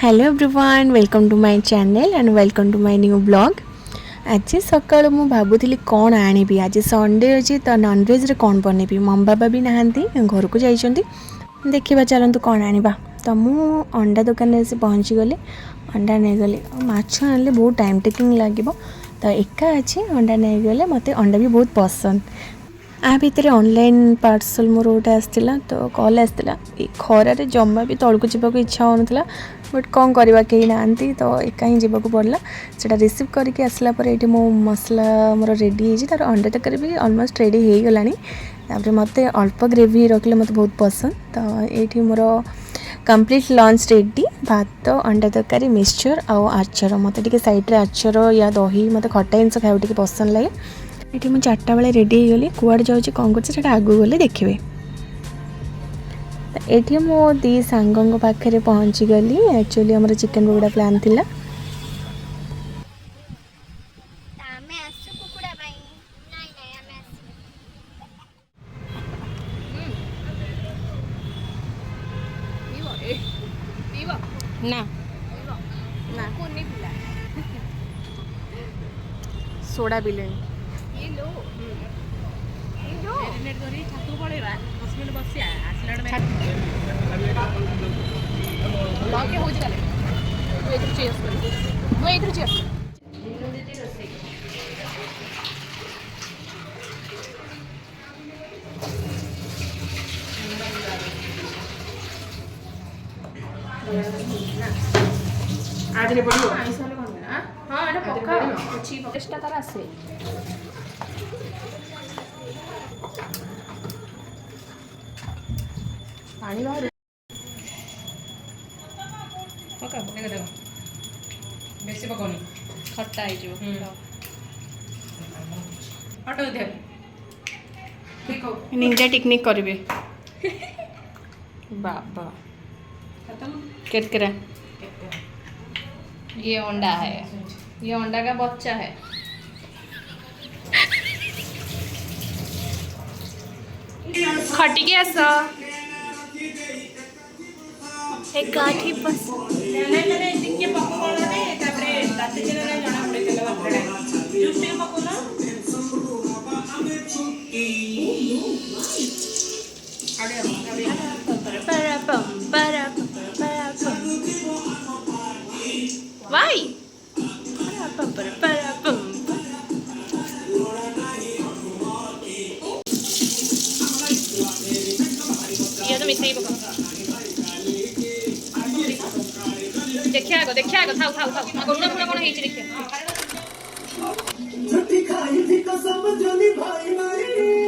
Hello everyone, welcome to my channel and welcome to my new blog. आज सकाळ मु भाबुली कौन आनिबी, आज संडे अच्छी तो नॉनवेज रे कौन बनैबी। मम बाबा भी नहांती, घर को जाइछंती। देखिबा चलंतु कौन आनिबा। तो मु अंडा दुकान में से पहुँची गली, अंडा नहीं गली। माछ आनले बहुत टाइम टेकिंग लागिबो, तो एका अच्छी अंडा नहीं गले। मते अंडा भी बहुत पसंद। आ भितर ऑनलाइन पार्सल मोर गोटे आसला, तो कॉल आसला। खरार जमा भी तौक जावाक इच्छा होना, बट कौन करवा कहीं ना, तो एका ही जावाक पड़ा। से रिसीव करके आसला ये मो मसला मोर रेडी है, तार अंडा तरकारी भी ऑलमोस्ट रेडी हो गला। मत अल्प ग्रेवी रखले मत बहुत पसंद। तो ये मोर कंप्लीट लंच रेडी, भात अंडा तरकारी मिक्सचर आउ आचार। मत साइड्रे आचार या दही, मत खट्टा जिनस खाया पसंद लगे। ये मुझे 4टा बेले रेडी हो गली, कुआड़ जाऊँगी कौन कर आगू गले देखिए। ये मो दी सांगों पाखे पहुँची गली। एक्चुअली आम चिकेन पकोड़ा प्लान थिला। ना ना सोडा भी लें आदि पड़ो। हाँ एटा पक्का अछि चेष्टा तार आसे। पानी बाहर पका देखो देखो बेसी पकोनी खट्टा आई जो हटो दे देखो निंजा टेक्निक करबे। बाबा खत्म केतकरा। ये अंडा है, ये अंडा का बच्चा है। खटी के आसा एक गाठी बस ने टिके पको बोला ने तापरे ताते जने ने जणा पड़े तेल बाखड़ा जूस टिके पको ना वाई ये तो मिसई पका देखिया आगो थाउ थाउ थाउ गोटा पूरा कोन हेची देखिया। छुट्टी खाई थी कसम जली भाई नहीं,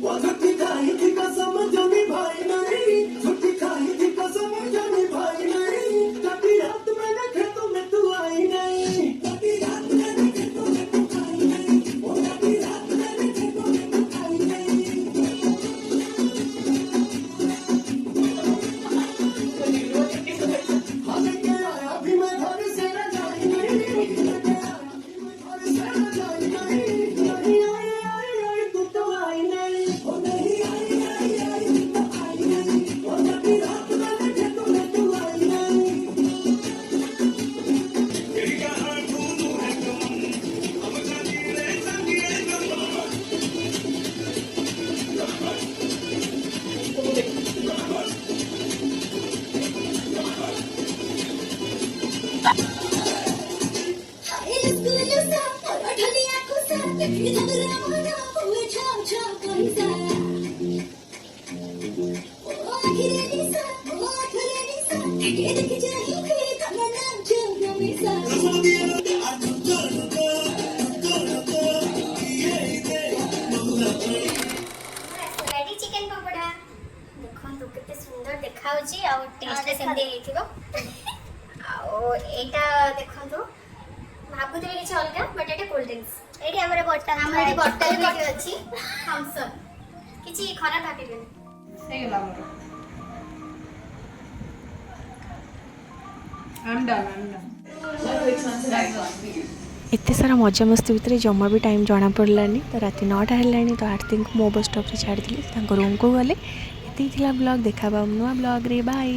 वो छुट्टी खाई थी कसम जली भाई नहीं, छुट्टी खाई थी कसम जली भाई नहीं। कभी रात में देखे तो मैं तू आई नहीं, कभी रात में देखे तो मैं तू आई नहीं, वो कभी रात में देखे तो मैं तू आई नहीं। हमें क्या आया अभी मैं घर से न जाई नहीं, घर से न जाई नहीं, नहीं आई आई आई तू तो आई नहीं, वो नहीं आई आई आई तू तो आई नहीं, वो कभी रात में देखे तो मैं तू आई नहीं। चिकेन पकोड़ा देखो केते सुंदर देखाउची आ टेस्ट सेंदे हेथिबो आ एटा देखो भाबुते किछ अलगा but Etah cold drinks AD हमरे बॉटल में अछि थम्स अप किछि खराब भाबिबेनी हे गेला मोर आई एम डन एत सारा मजा मस्ती भितर जमा भी टाइम जना पड़लानी। तो रात 9टा है, तो 8 दिन को मो बस स्टॉप से छाड़ी रूम को गले। एति ब्लॉग देखा नुआ ब्लॉग रे बाय।